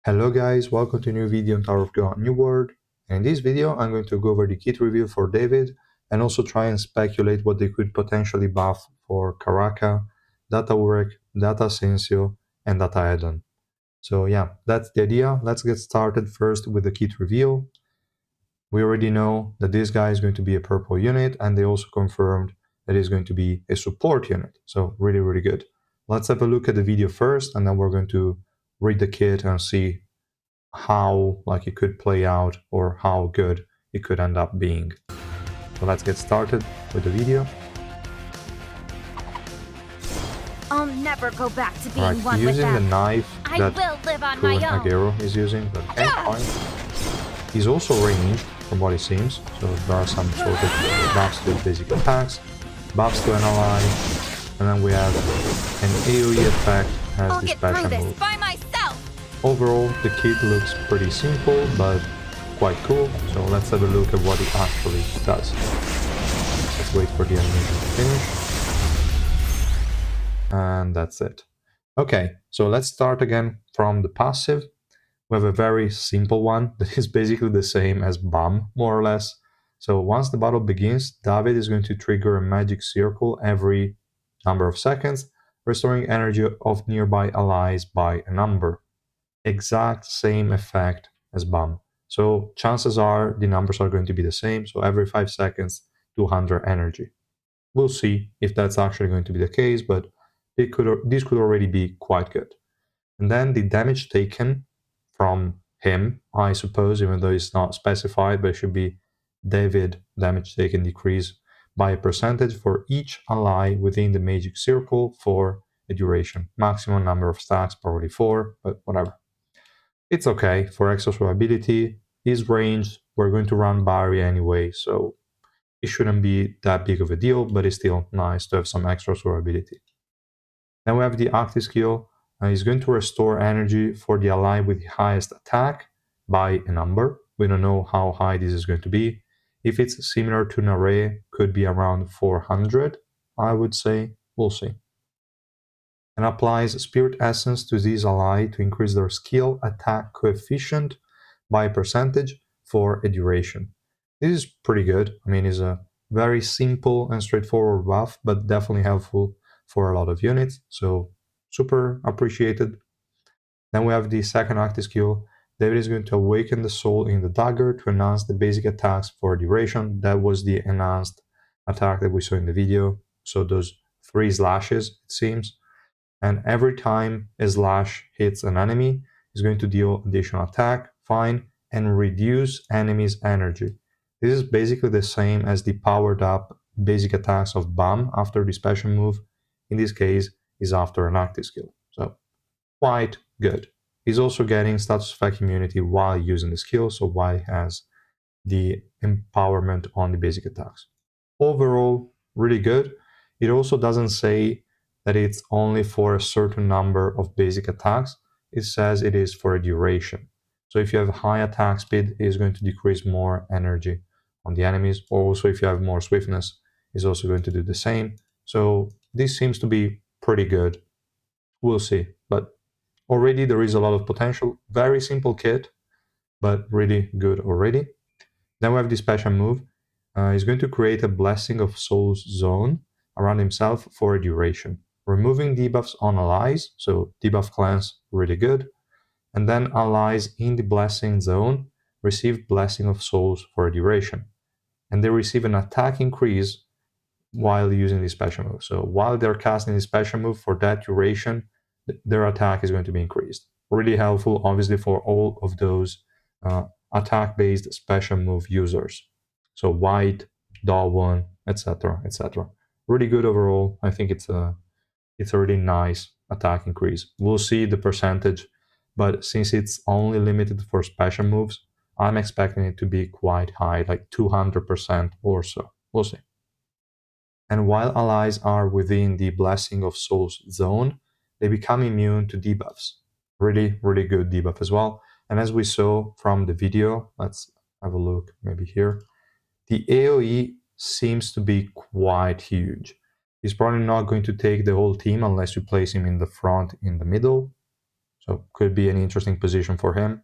Hello guys, welcome to a new video on Tower of God New World. And in this video I'm going to go over the kit review for David and also try and speculate what they could potentially buff for Karaka, Data Urek, Data Asensio, and Data Edahn. So yeah, that's the idea. Let's get started first with the kit reveal. We already know that this guy is going to be a purple unit, and they also confirmed that he's going to be a support unit. So really good. Let's have a look at the video first, and then we're going to read the kit and see how it could play out or how good it could end up being. So let's get started with the video. I'll never go back to being Right, one using with the them. knife I that will live on my own. Agero is using, but okay, fine. He's also ranged from what it seems, so there are some sort of buffs to basic attacks, buffs to an ally, and then we have an AoE effect as I'll the get through special this move. by myself. Overall, the kit looks pretty simple, but quite cool, so let's have a look at what it actually does. Let's wait for the animation to finish. And that's it. Okay, so let's start again from the passive. We have a very simple one that is basically the same as BAM, more or less. So once the battle begins, David is going to trigger a magic circle every number of seconds, restoring energy of nearby allies by a number. Exact same effect as BAM. So chances are the numbers are going to be the same, so every 5 seconds, 200 energy. We'll see if that's actually going to be the case, but this could already be quite good. And then the damage taken from him, I suppose, even though it's not specified, but it should be David damage taken decrease by a percentage for each ally within the magic circle for a duration. Maximum number of stacks, probably 4, but whatever. It's okay for extra survivability. His range, we're going to run Barry anyway, so it shouldn't be that big of a deal, but it's still nice to have some extra survivability. Then we have the active skill. It's going to restore energy for the ally with the highest attack by a number. We don't know how high this is going to be. If it's similar to an array, could be around 400, I would say. We'll see. And applies Spirit Essence to this ally to increase their skill attack coefficient by a percentage for a duration. This is pretty good. I mean, it's a very simple and straightforward buff, but definitely helpful for a lot of units, so super appreciated. Then we have the second active skill. David is going to awaken the soul in the dagger to enhance the basic attacks for duration. That was the enhanced attack that we saw in the video. So those 3 slashes, it seems. And every time a slash hits an enemy, is going to deal additional attack, fine, and reduce enemy's energy. This is basically the same as the powered up basic attacks of BAM after the special move. In this case, is after an active skill. So quite good. He's also getting status effect immunity while using the skill, so while he has the empowerment on the basic attacks. Overall, really good. It also doesn't say that it's only for a certain number of basic attacks. It says it is for a duration. So if you have high attack speed, it is going to decrease more energy on the enemies. Also, if you have more swiftness, it's also going to do the same. So this seems to be pretty good. We'll see. But already there is a lot of potential. Very simple kit, but really good already. Then we have the special move. He's going to create a Blessing of Souls zone around himself for a duration, removing debuffs on allies, so debuff clans, really good. And then allies in the Blessing zone receive Blessing of Souls for a duration. And they receive an attack increase while using the special move. So while they're casting the special move for that duration, their attack is going to be increased. Really helpful, obviously, for all of those attack-based special move users. So White, Dawn, etc., etc. Really good overall. I think it's a really nice attack increase. We'll see the percentage, but since it's only limited for special moves, I'm expecting it to be quite high, like 200% or so. We'll see. And while allies are within the Blessing of Souls zone, they become immune to debuffs. Really good debuff as well. And as we saw from the video, let's have a look maybe here. The AoE seems to be quite huge. He's probably not going to take the whole team unless you place him in the front, in the middle. So could be an interesting position for him.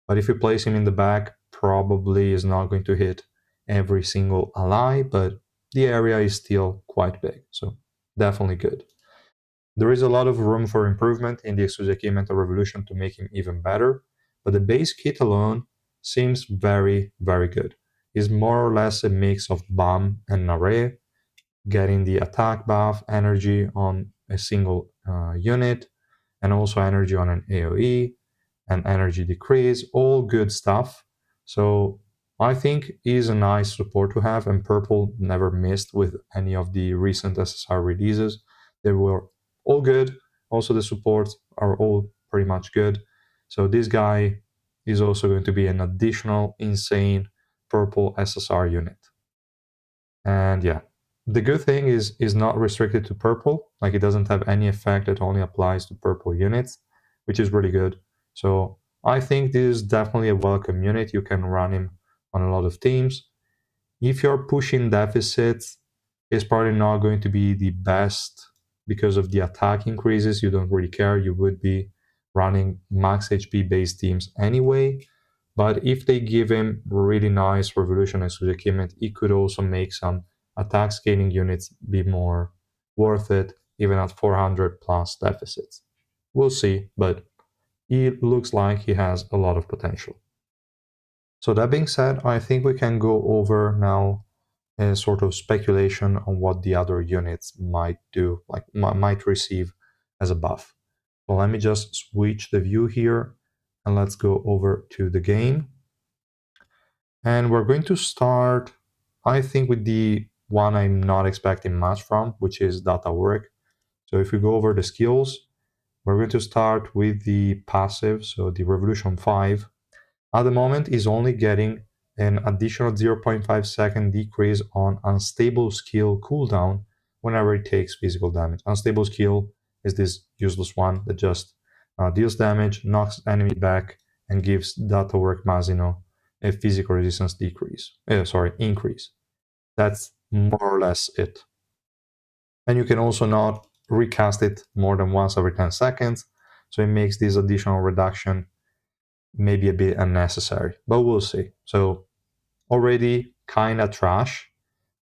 But if you place him in the back, probably is not going to hit every single ally, but the area is still quite big. So definitely good. There is a lot of room for improvement in the Exuseki Mental Revolution to make him even better, but the base kit alone seems very, very good. It's more or less a mix of Bomb and Nare, getting the attack buff, energy on a single unit, and also energy on an AoE, and energy decrease, all good stuff. So I think is a nice support to have, and Purple never missed with any of the recent SSR releases. They were all good. Also, the supports are all pretty much good. So this guy is also going to be an additional insane Purple SSR unit. And yeah, the good thing is not restricted to purple. Like it doesn't have any effect. It only applies to purple units, which is really good. So I think this is definitely a welcome unit. You can run him on a lot of teams. If you're pushing deficits, it's probably not going to be the best because of the attack increases. You don't really care. You would be running max HP based teams anyway. But if they give him really nice Revolution and Suzuki, he could also make some attack scaling units be more worth it, even at 400 plus deficits. We'll see, but he looks like he has a lot of potential. So that being said, I think we can go over now a sort of speculation on what the other units might do, like might receive as a buff. So let me just switch the view here and let's go over to the game. And we're going to start, I think, with the one I'm not expecting much from, which is Data Urek. So if we go over the skills, we're going to start with the passive, so the Revolution 5. At the moment, is only getting an additional 0.5 second decrease on unstable skill cooldown whenever it takes physical damage. Unstable skill is this useless one that just deals damage, knocks enemy back, and gives Data Work Masino a physical resistance increase. That's more or less it. And you can also not recast it more than once every 10 seconds, so it makes this additional reduction maybe a bit unnecessary, but we'll see. So already kind of trash.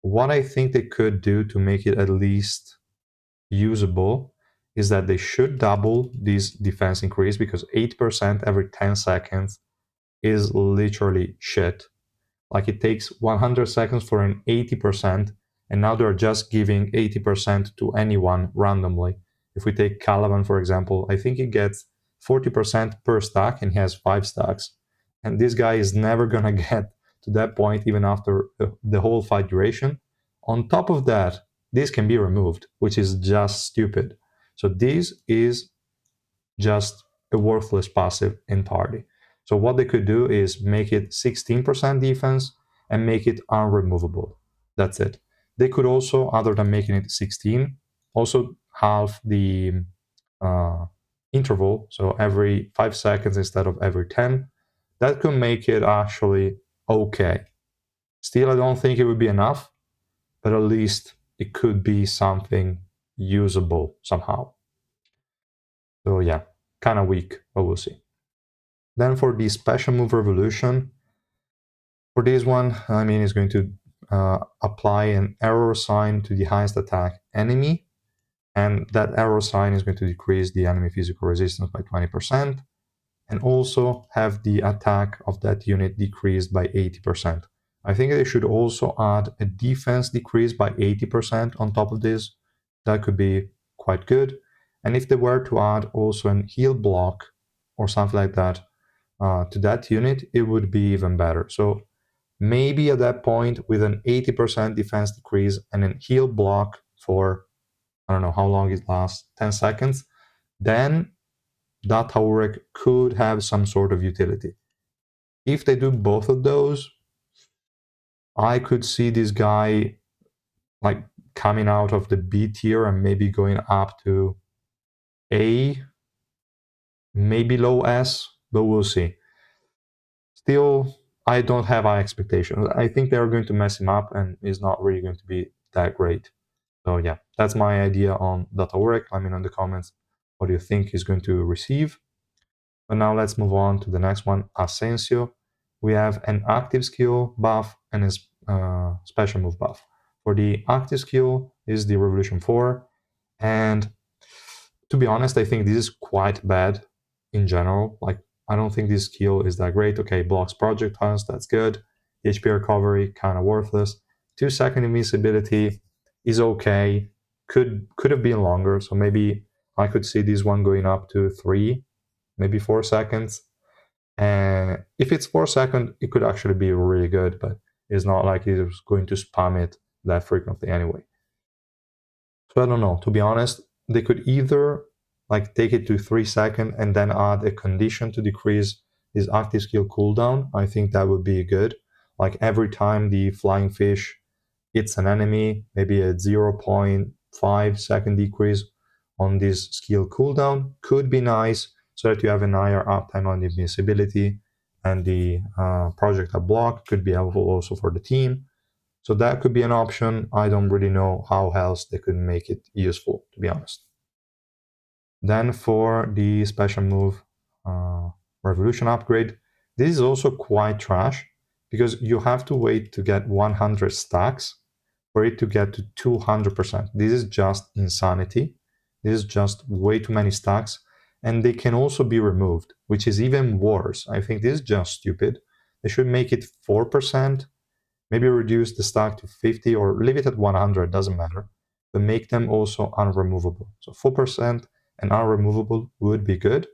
What I think they could do to make it at least usable is that they should double this defense increase, because 8% every 10 seconds is literally shit. Like it takes 100 seconds for an 80%, and now they're just giving 80% to anyone randomly. If we take Calavan, for example, I think he gets 40% per stack and he has 5 stacks. And this guy is never going to get to that point even after the whole fight duration. On top of that, this can be removed, which is just stupid. So this is just a worthless passive in party. So what they could do is make it 16% defense and make it unremovable. That's it. They could also, other than making it 16, also halve the uh, interval. So every 5 seconds instead of every 10. That could make it actually okay. Still, I don't think it would be enough, but at least it could be something usable somehow. So yeah, kind of weak, but we'll see. Then for the special move revolution, for this one, I mean, it's going to apply an arrow sign to the highest attack enemy, and that arrow sign is going to decrease the enemy physical resistance by 20%, and also have the attack of that unit decreased by 80%. I think they should also add a defense decrease by 80% on top of this. That could be quite good. And if they were to add also an heal block or something like that to that unit, it would be even better. So maybe at that point, with an 80% defense decrease and a heal block for, I don't know how long it lasts, 10 seconds, then that Urek could have some sort of utility. If they do both of those, I could see this guy like coming out of the B tier and maybe going up to A, maybe low S, but we'll see. Still, I don't have high expectations. I think they're going to mess him up and it's not really going to be that great. So yeah, that's my idea on Data Urek. Let me know in the comments what do you think he's going to receive. But now let's move on to the next one, Asensio. We have an active skill buff and a special move buff. For the active skill is the Revolution 4, and to be honest, I think this is quite bad in general. Like, I don't think this skill is that great. Okay, blocks projectiles, that's good. HP recovery, kind of worthless. 2-second invincibility is okay. Could have been longer, so maybe I could see this one going up to 3, maybe 4 seconds. And if it's 4 seconds, it could actually be really good, but it's not like it's going to spam it that frequently anyway. So I don't know. To be honest, they could either like take it to 3 seconds and then add a condition to decrease this active skill cooldown. I think that would be good. Like every time the flying fish hits an enemy, maybe a 0.5 second decrease on this skill cooldown could be nice, so that you have an higher uptime on the invincibility, and the projectile block could be helpful also for the team. So that could be an option. I don't really know how else they could make it useful, to be honest. Then for the special move uh, Revolution upgrade, this is also quite trash because you have to wait to get 100 stacks for it to get to 200%. This is just insanity. This is just way too many stacks. And they can also be removed, which is even worse. I think this is just stupid. They should make it 4%, maybe reduce the stack to 50 or leave it at 100, doesn't matter, but make them also unremovable. So 4% and unremovable would be good.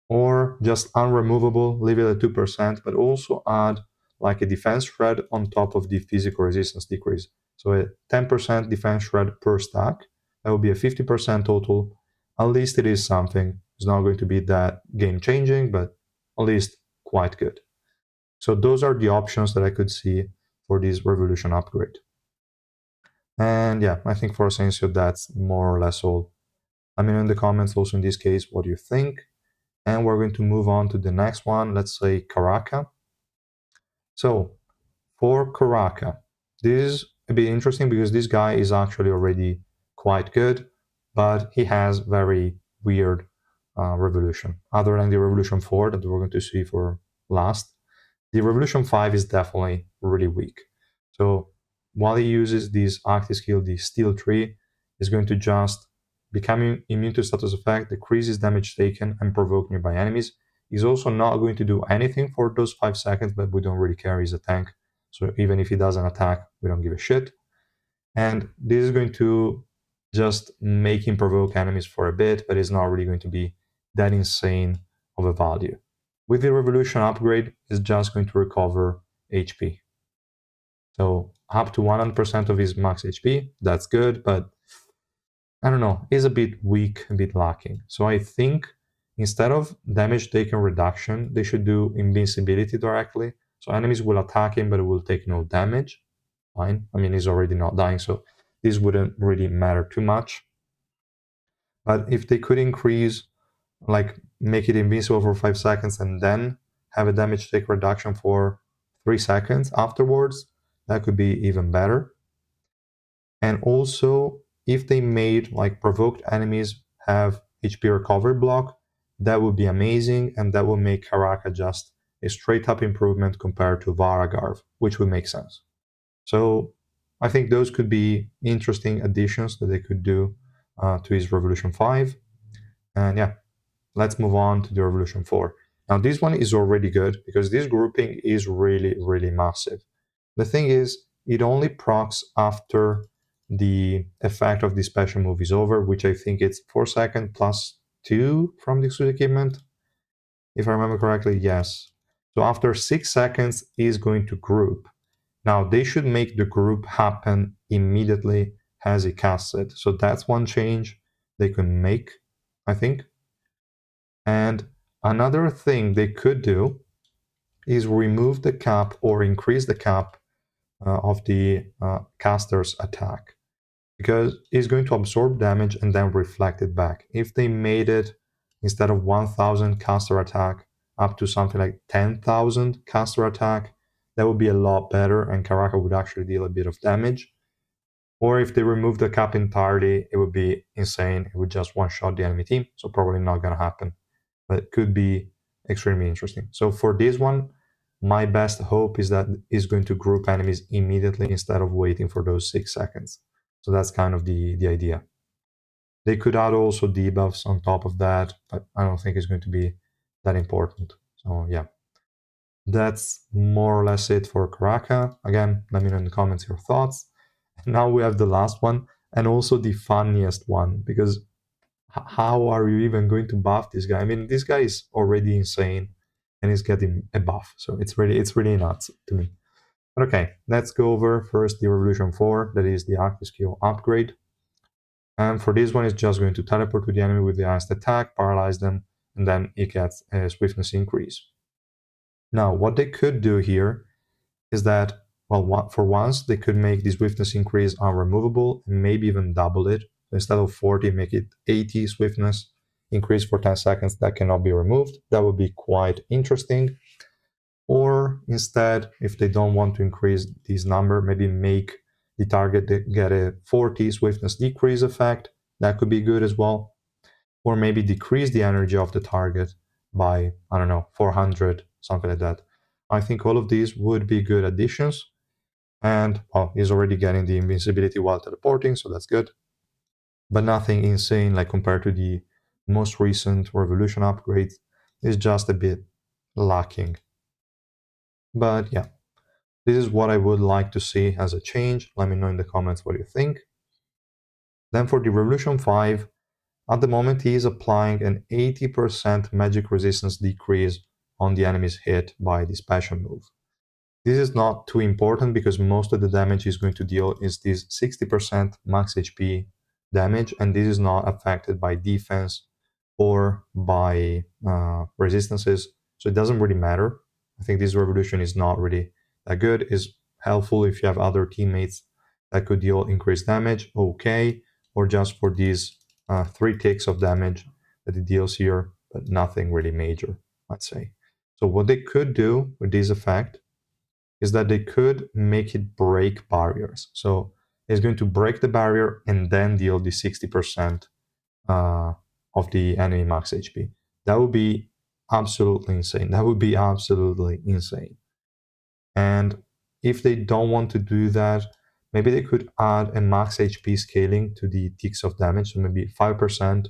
Or just unremovable, leave it at 2%, but also add like a defense shred on top of the physical resistance decrease. So a 10% defense shred per stack. That would be a 50% total. At least it is something. It's not going to be that game changing, but at least quite good. So those are the options that I could see for this Revolution upgrade. And yeah, I think for Asensio, that's more or less all. Let me know in the comments also in this case what you think. And we're going to move on to the next one. Let's say Karaka. So for Karaka, this is a bit interesting because this guy is actually already quite good, but he has very weird revolution. Other than the Revolution 4 that we're going to see for last, the Revolution 5 is definitely really weak. So while he uses this active skill, the Steel Tree, is going to just become immune to status effect, decreases damage taken, and provoke nearby enemies. He's also not going to do anything for those 5 seconds, but we don't really care, he's a tank. So even if he doesn't attack, we don't give a shit. And this is going to just make him provoke enemies for a bit, but it's not really going to be that insane of a value. With the Revolution upgrade, it's just going to recover HP. So up to 100% of his max HP, that's good, but I don't know, is a bit weak, a bit lacking. So I think instead of damage taken reduction, they should do invincibility directly. So enemies will attack him, but it will take no damage. Fine. I mean, he's already not dying, so this wouldn't really matter too much. But if they could increase, like make it invincible for 5 seconds and then have a damage take reduction for 3 seconds afterwards, that could be even better. And also, if they made like provoked enemies have HP recovery block, that would be amazing, and that would make Karaka just a straight up improvement compared to Varagarv, which would make sense. So I think those could be interesting additions that they could do to his Revolution 5. And yeah, let's move on to the Revolution 4. Now, this one is already good because this grouping is really, really massive. The thing is, it only procs after the effect of the special move is over, which I think it's 4 seconds plus 2 from the suit equipment. If I remember correctly, yes. So after 6 seconds, is going to group. Now, they should make the group happen immediately as he casts it. So that's one change they can make, I think. And another thing they could do is remove the cap or increase the cap of the caster's attack, because it's going to absorb damage and then reflect it back. If they made it instead of 1000 caster attack up to something like 10,000 caster attack, that would be a lot better and Karaka would actually deal a bit of damage. Or if they remove the cap entirely, it would be insane. It would just one shot the enemy team, so probably not going to happen. but it could be extremely interesting. So for this one, my best hope is that it's going to group enemies immediately instead of waiting for those 6 seconds. So that's kind of the idea. They could add also debuffs on top of that, but I don't think it's going to be that important. So yeah, that's more or less it for Karaka. Again, let me know in the comments your thoughts. Now we have the last one, and also the funniest one, because how are you even going to buff this guy? I mean, this guy is already insane, and he's getting a buff, so it's really nuts to me. But okay, let's go over first the Revolution 4, that is the active skill upgrade. And for this one, it's just going to teleport to the enemy with the highest attack, paralyze them, and then it gets a swiftness increase. Now, what they could do here is that, well, for once, they could make the swiftness increase unremovable and maybe even double it. So instead of 40, make it 80 swiftness increase for 10 seconds that cannot be removed. That would be quite interesting. Or instead, if they don't want to increase this number, maybe make the target get a 40 swiftness decrease effect. That could be good as well. Or maybe decrease the energy of the target by, I don't know, 400, something like that. I think all of these would be good additions. And, well, he's already getting the invincibility while teleporting, so that's good. But nothing insane like compared to the most recent Revolution upgrades. Is just a bit lacking. But yeah, this is what I would like to see as a change. Let me know in the comments what you think. Then for the Revolution 5, at the moment he is applying an 80% magic resistance decrease on the enemy's hit by the special move. This is not too important because most of the damage he's going to deal is this 60% max HP damage, and this is not affected by defense or by resistances, so it doesn't really matter. I think this revolution is not really that good. It's helpful if you have other teammates that could deal increased damage, okay, or just for these 3 ticks of damage that it deals here, but nothing really major, I'd say. So what they could do with this effect is that they could make it break barriers. So it's going to break the barrier and then deal the 60% of the enemy max HP. That would be absolutely insane. That would be absolutely insane. And if they don't want to do that, maybe they could add a max HP scaling to the ticks of damage, so maybe 5%.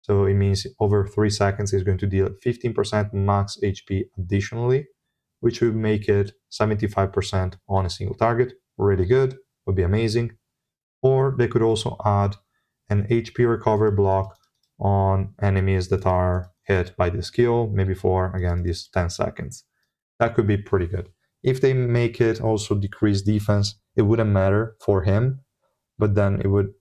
So it means over 3 seconds it's going to deal 15% max HP additionally, which would make it 75% on a single target. Really good, would be amazing. Or they could also add an HP recovery block on enemies that are hit by the skill, maybe for, again, these 10 seconds. That could be pretty good. If they make it also decrease defense, it wouldn't matter for him, but then it would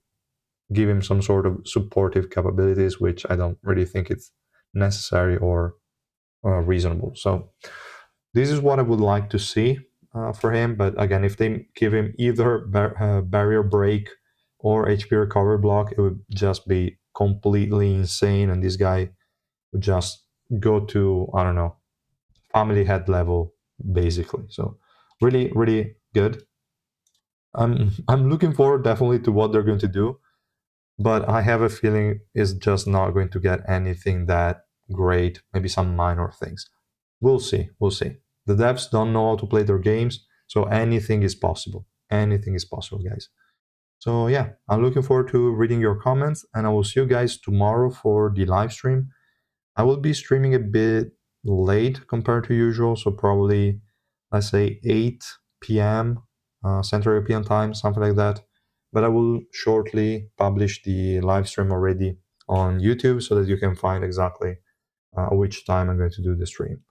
give him some sort of supportive capabilities, which I don't really think it's necessary or reasonable. So this is what I would like to see for him. But again, if they give him either barrier break or HP recovery block, it would just be completely insane, and this guy would just go to, I don't know, family head level basically. So really, really good. I'm looking forward definitely to what they're going to do, but I have a feeling it's just not going to get anything that great. Maybe some minor things. We'll see. We'll see. The devs don't know how to play their games, so anything is possible. Anything is possible, guys. So yeah, I'm looking forward to reading your comments, and I will see you guys tomorrow for the live stream. I will be streaming a bit late compared to usual, so probably let's say 8 p.m. Central European time, something like that. But I will shortly publish the live stream already on YouTube so that you can find exactly which time I'm going to do the stream.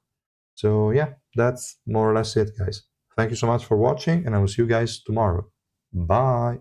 So yeah, that's more or less it, guys. Thank you so much for watching, and I will see you guys tomorrow. Bye.